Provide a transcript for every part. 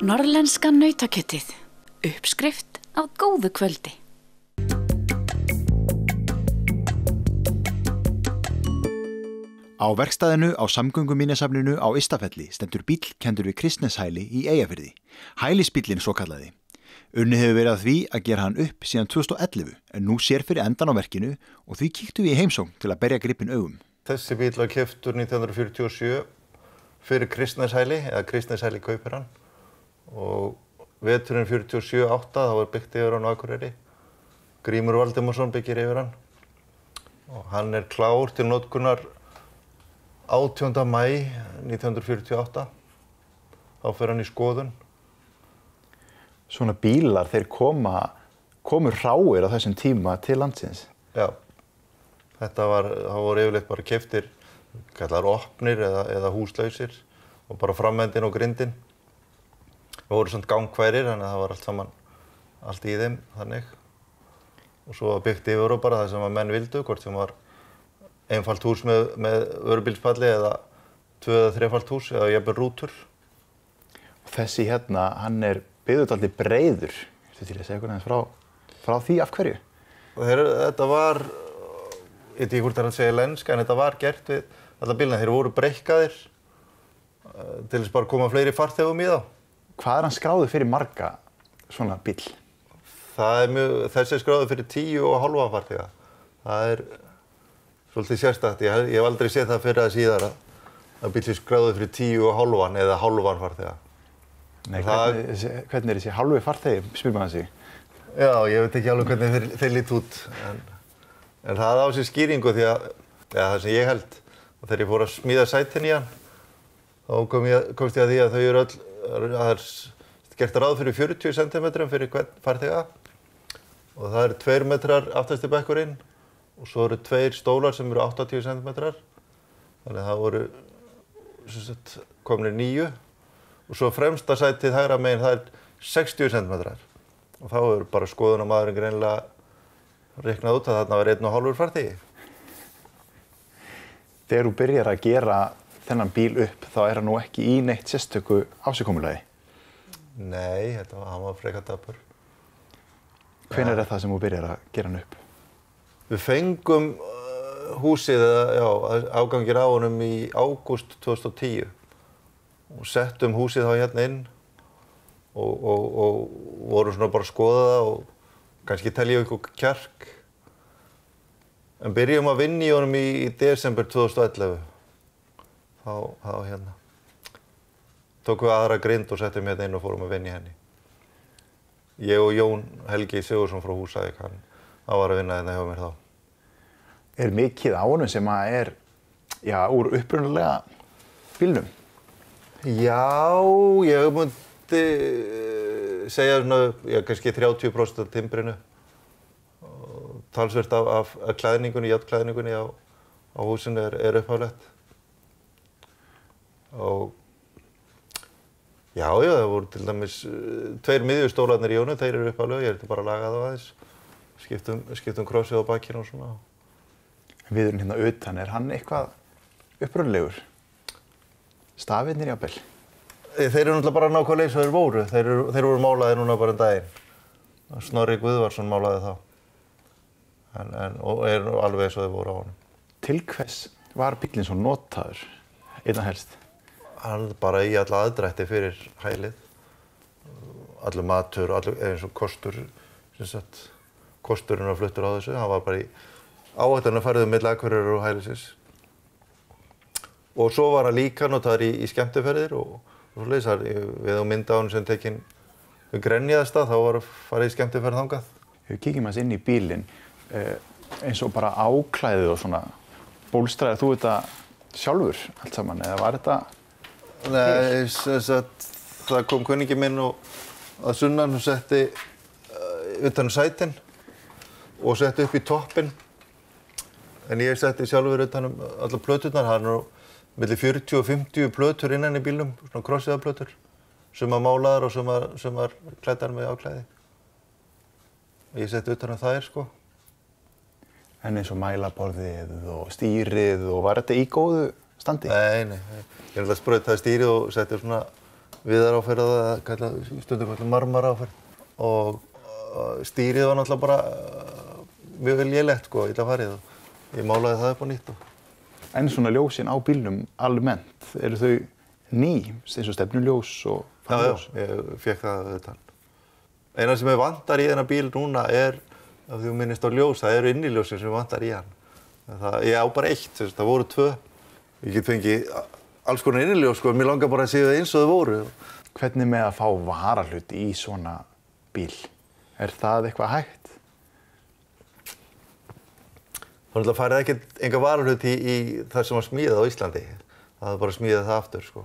Norrlenska nautakjötið. Uppskrift af góðu kvöldi. Á verkstæðinu á samgönguminjasafninu á Ystafelli stendur bíll kenndur við Kristneshæli í Eyjafirði. Hælisbíllinn svokallaði. Unnið hefur verið að því að gera hann upp síðan 2011 en nú sér fyrir endan á verkinu og því kíktum við í heimsókn til að berja gripinn augum. Þessi bíll var keyptur 1947 fyrir Kristneshæli eða Kristneshæli kaupir hann og veturinn 47-8 þá var byggt yfir hann á Akureyri. Grímur Valdimarsson byggir yfir hann og hann er klár til notkunar 18. maí 1948. Þá fer hann í skoðun. Svona bílar, þeir komu hráir á þessum tíma til landsins. Já, þá voru yfirleitt bara keyptir, kallar opnir eða húslausir og bara framendin og grindin. Það voru svona gangfærir, þannig að það var allt í þeim þannig. Og svo byggt yfir og bara það sem að menn vildu, hvort sem var einfalt hús með vörubílspalli eða 2- eða 3-falt hús eða jafnvel rútur. Og þessi hérna, hann er byggður dálítið breiður. Þú til að segja hvernig frá því af hverju? Þetta var, ég veit ekki hvort það er að segja lenska, en þetta var gert við alla bílana. Þeir voru breikkaðir til þess bara að koma fleiri farþegum í þá. Hvað er hann skráður fyrir marga svona bíl? Þessi er skráður fyrir 10,5 farþega. Það er svolítið sérstakt. Ég hef aldrei séð það fyrir að síðar að bíl er skráður fyrir 10,5 eða hálfan farþega. Nei, hvernig er þessi hálfi farþegi, spyr maður sig? Já, ég veit ekki alveg hvernig þeir líta út. En það á sér skýringu því að, það sem ég held, og þegar ég fór að smíða sætin í hann, þá komst ég að því að þau eru öll, það er gert ráð fyrir 40 cm fyrir hvern farþega og það eru 2 metrar aftast í bekkurinn og svo eru 2 stólar sem eru 80 cm. Þannig að það voru komnir 9 og svo fremsta sætið hægra megin það er 60 cm. Og þá er bara skoðunarmaðurinn greinilega reiknað út að þarna var 1,5 farþegi. Þegar þú byrjar að gera þennan bíl upp, þá er hann nú ekki í neitt sérstöku ásigkomulagi? Nei, hann var frekar dapur. Hvenær er það sem þú byrjar að gera hann upp? Við fengum húsið, afgangir á honum í ágúst 2010 og settum húsið þá hérna inn og vorum svona bara að skoða það og kannski telja ykkur kjark. En byrjum að vinna í honum í desember 2011. Þá hérna tókum við aðra grind og settum hérna inn og fórum að vinna í henni. Ég og Jón Helgi Sigurðsson frá Húsavík, hann var að vinna hérna hjá mér þá. Er mikið á honum sem að er, úr upprunalega bílnum? Já, ég myndi segja svona, kannski 30% af timbrinu. Talsvert af klæðningunni, járnklæðningunni á húsinu er upphaflegt. Og það voru til dæmis 2 miðjustólarnir í honum, þeir eru upphaflega, ég bara að laga það aðeins. Skiptum krossið á bakkinu og svona. Viðurinn hérna utan, er hann eitthvað upprunalegur? Stafirnir jafnvel? Þeir eru náttúrulega bara nákvæmlega eins og þeir voru. Þeir voru málaðir núna bara daginn. Snorri Guðvarsson málaði þá. Og er alveg eins og þeir voru á honum. Til hvers var bíllinn svo notaður, einna helst? Hann bara í alla aðdrætti fyrir hælið. Allur matur, eins og kostur, kosturinn var fluttur á þessu. Hann var bara í áhættan að færðu milli Akureyrar og hælisins. Og svo var hann líka notaður í skemmtiferðir og svoleiðis. Við á mynda á hann sem tekinn við Grenjaðarstað, þá var að fara í skemmtiferð þangað. Við kíkjum aðeins inn í bílinn, eins og bara áklæðið og svona. Bólstraðir þú þetta sjálfur allt saman, eða var þetta? Nei, það kom kunningi minn að sunnan og setti utan sætin og setti upp í toppinn. En ég setti sjálfur utan allar plöturnar. Það er milli 40 og 50 plötur innan í bílnum, svona krossiðaplötur. Sumar málaðar og sumar klæddar með áklæði. Ég setti utan þær, sko. En eins og mælaborðið og stýrið og var þetta í góðu standi? Nei. Ég sprautaði stýrið og setti svona viðaráferð eða stundum kallað marmaráferð og stýrið var náttúrulega bara mjög vel lélegt sko, illa farið og ég málaði það upp á nýtt. En svona ljósin á bílnum almennt, eru þau ný, eins og stefnuljós og framljós? Já, ég fékk það auðvitað. Eina sem vantar í þennan bíl núna er, ef þú minnist á ljós, það eru inniljósin sem vantar í hann. Ég á bara eitt, það voru 2. Ég get fengið alls konar inniljós, sko, mér langar bara að séu það eins og þau voru. Hvernig með að fá varahluti í svona bíl? Er það eitthvað hægt? Þannig að farið ekkert enga varahluti í það sem var smíðað á Íslandi. Það var bara smíðað það aftur, sko.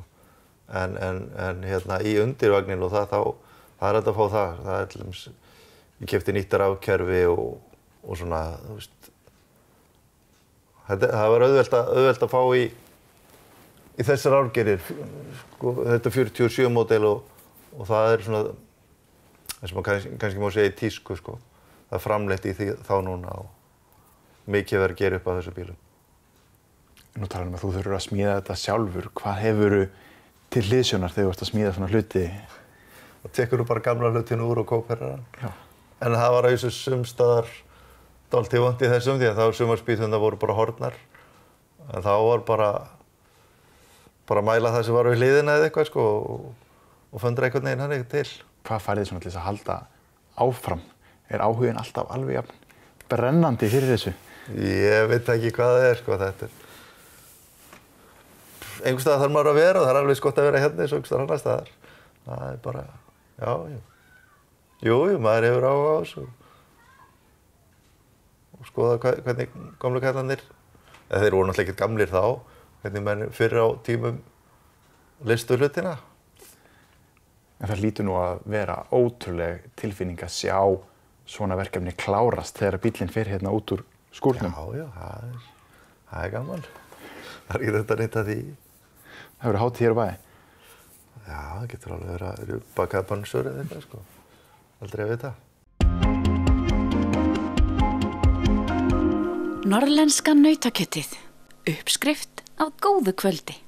En hérna í undirvagninn og það er hægt að fá það. Það er til dæmis, ég keypti nýtt rafkerfi og svona, þú veist. Það var auðvelt að fá í þessar árgerðir, sko, þetta 47 módel og það er svona, það sem maður kannski má segja í tísku, sko. Það er framleitt í þá núna og mikið verið að gera upp á þessu bílum. Nú talar að þú þurfur að smíða þetta sjálfur. Hvað hefurðu til hliðsjónar þegar þú ert að smíða svona hluti? Það tekur bara gamla hlutinu úr og kóperar hann. En það var þessu sumstaðar dálítið vont í þessum því að þá sumarspýturnar voru bara horfnar. En þá var bara að mæla það sem var við hliðina eða eitthvað sko og föndra einhvern veginn hann eitthvað til. Hvað færði þið svona til þess að halda áfram? Er áhuginn alltaf alveg jafn brennandi fyrir þessu? Ég veit ekki hvað það er sko, þetta er. Einhvers staðar þarf maður að vera og það er alveg gott að vera hérna eins og einhvers staðar annars staðar. Það er bara, já. Jú, maður hefur áhuga á þessu. Og skoða hvernig gamlu kallarnir, eða þeir voru náttúrulega ekkert gamlir þá, hvernig menn fyrir á tímum listu hlutina. En það lítur nú að vera ótrúleg tilfinning að sjá svona verkefni klárast þegar bíllinn fer hérna út úr skúrnum. Já, það er gaman. Það er ekki þetta neitt að því. Það verður hátíð hér á bæ? Já, það getur alveg verið að baka bönsur eða eitthvað, sko. Aldrei að vita. Norðlenska nautakjötið. Uppskrift af góðu kvöldi.